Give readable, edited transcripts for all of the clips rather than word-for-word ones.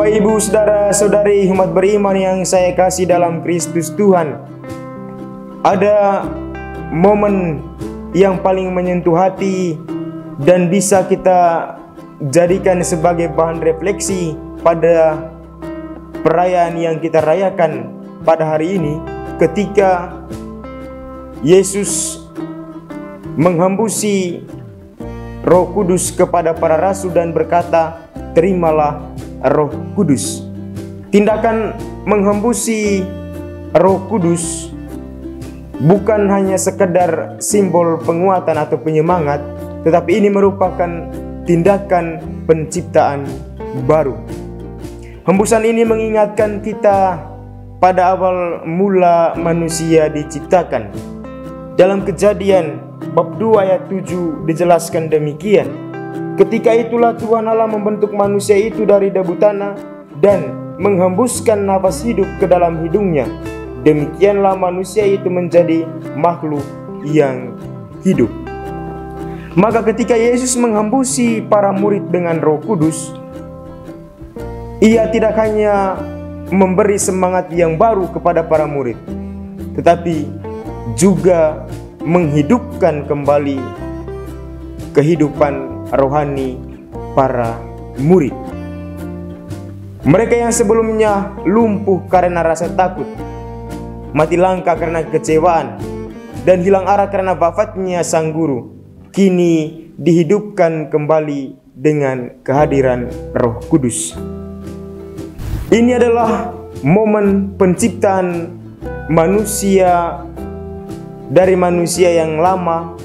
Bapak, Ibu, Saudara-saudari umat beriman yang saya kasih dalam Kristus Tuhan, ada momen yang paling menyentuh hati dan bisa kita jadikan sebagai bahan refleksi pada perayaan yang kita rayakan pada hari ini, ketika Yesus menghembusi Roh Kudus kepada para rasul dan berkata, "Terimalah Roh Kudus." Tindakan menghembusi Roh Kudus bukan hanya sekedar simbol penguatan atau penyemangat, tetapi ini merupakan tindakan penciptaan baru. Hembusan ini mengingatkan kita pada awal mula manusia diciptakan. Dalam Kejadian bab 2 ayat 7 dijelaskan demikian, "Ketika itulah Tuhan Allah membentuk manusia itu dari debu tanah dan menghembuskan nafas hidup ke dalam hidungnya. Demikianlah manusia itu menjadi makhluk yang hidup." Maka ketika Yesus menghembusi para murid dengan Roh Kudus, Ia tidak hanya memberi semangat yang baru kepada para murid, tetapi juga menghidupkan kembali kehidupan rohani para murid. Mereka yang sebelumnya lumpuh karena rasa takut, mati langka karena kekecewaan, dan hilang arah karena wafatnya sang guru, kini dihidupkan kembali dengan kehadiran Roh Kudus. Ini adalah momen penciptaan manusia dari manusia yang lama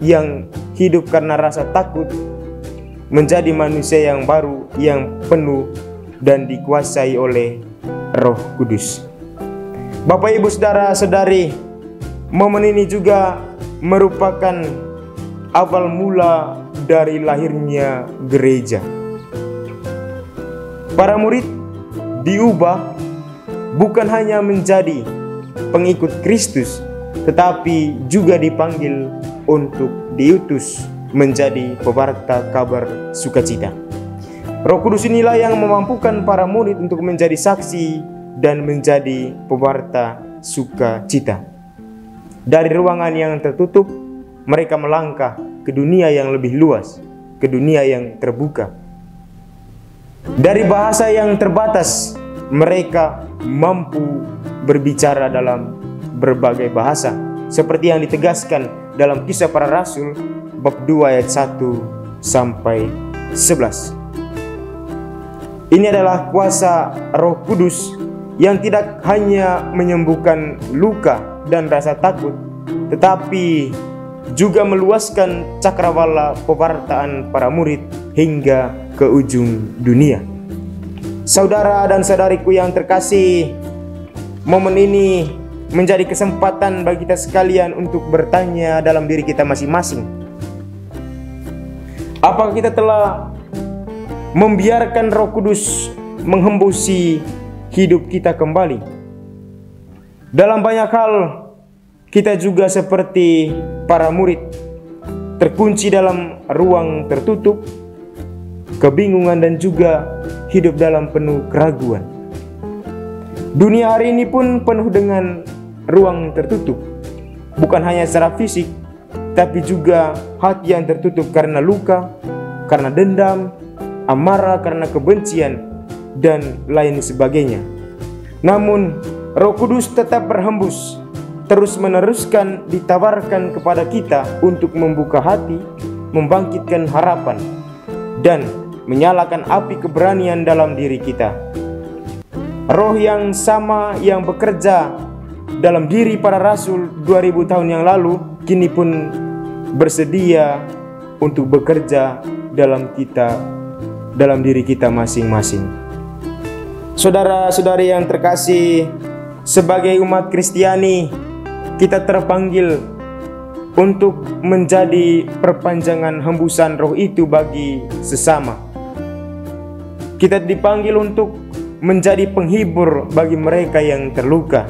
yang hidup karena rasa takut menjadi manusia yang baru yang penuh dan dikuasai oleh Roh Kudus. Bapak, Ibu, Saudara-saudari, momen ini juga merupakan awal mula dari lahirnya gereja. Para murid diubah bukan hanya menjadi pengikut Kristus, tetapi juga dipanggil untuk diutus menjadi pewarta kabar sukacita. Roh Kudus inilah yang memampukan para murid untuk menjadi saksi dan menjadi pewarta sukacita. Dari ruangan yang tertutup, mereka melangkah ke dunia yang lebih luas, ke dunia yang terbuka. Dari bahasa yang terbatas, mereka mampu berbicara dalam berbagai bahasa, seperti yang ditegaskan dalam Kisah Para Rasul bab 2 ayat 1 sampai 11. Ini adalah kuasa Roh Kudus yang tidak hanya menyembuhkan luka dan rasa takut, tetapi juga meluaskan cakrawala pewartaan para murid hingga ke ujung dunia. Saudara dan saudariku yang terkasih, momen ini menjadi kesempatan bagi kita sekalian untuk bertanya dalam diri kita masing-masing. Apakah kita telah membiarkan Roh Kudus menghembusi hidup kita kembali? Dalam banyak hal, kita juga seperti para murid, terkunci dalam ruang tertutup, kebingungan, dan juga hidup dalam penuh keraguan. Dunia hari ini pun penuh dengan ruang tertutup, bukan hanya secara fisik, tapi juga hati yang tertutup karena luka, karena dendam, amarah, karena kebencian, dan lain sebagainya. Namun Roh Kudus tetap berhembus, terus meneruskan ditawarkan kepada kita untuk membuka hati, membangkitkan harapan, dan menyalakan api keberanian dalam diri kita. Roh yang sama yang bekerja dalam diri para rasul 2000 tahun yang lalu, kini pun bersedia untuk bekerja dalam kita, dalam diri kita masing-masing. Saudara-saudari yang terkasih, sebagai umat Kristiani, kita terpanggil untuk menjadi perpanjangan hembusan roh itu bagi sesama. Kita dipanggil untuk menjadi penghibur bagi mereka yang terluka,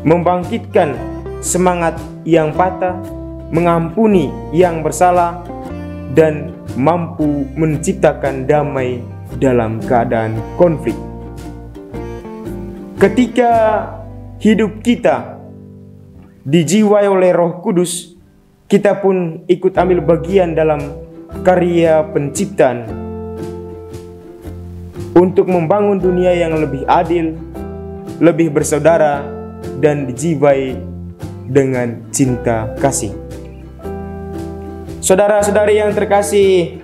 membangkitkan semangat yang patah, mengampuni yang bersalah, dan mampu menciptakan damai dalam keadaan konflik. Ketika hidup kita dijiwai oleh Roh Kudus, kita pun ikut ambil bagian dalam karya penciptaan untuk membangun dunia yang lebih adil, lebih bersaudara, dan dijiwai dengan cinta kasih. Saudara-saudari yang terkasih,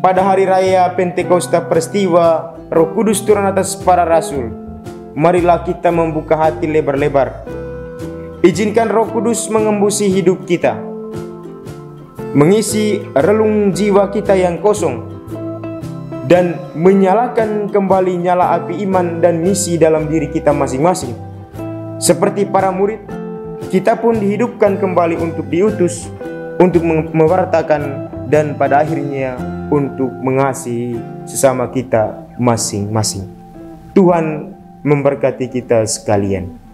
pada hari raya Pentakosta peristiwa Roh Kudus turun atas para rasul, marilah kita membuka hati lebar-lebar. Izinkan Roh Kudus mengembusi hidup kita, mengisi relung jiwa kita yang kosong, dan menyalakan kembali nyala api iman dan misi dalam diri kita masing-masing. Seperti para murid, kita pun dihidupkan kembali untuk diutus, untuk mewartakan, dan pada akhirnya untuk mengasihi sesama kita masing-masing. Tuhan memberkati kita sekalian.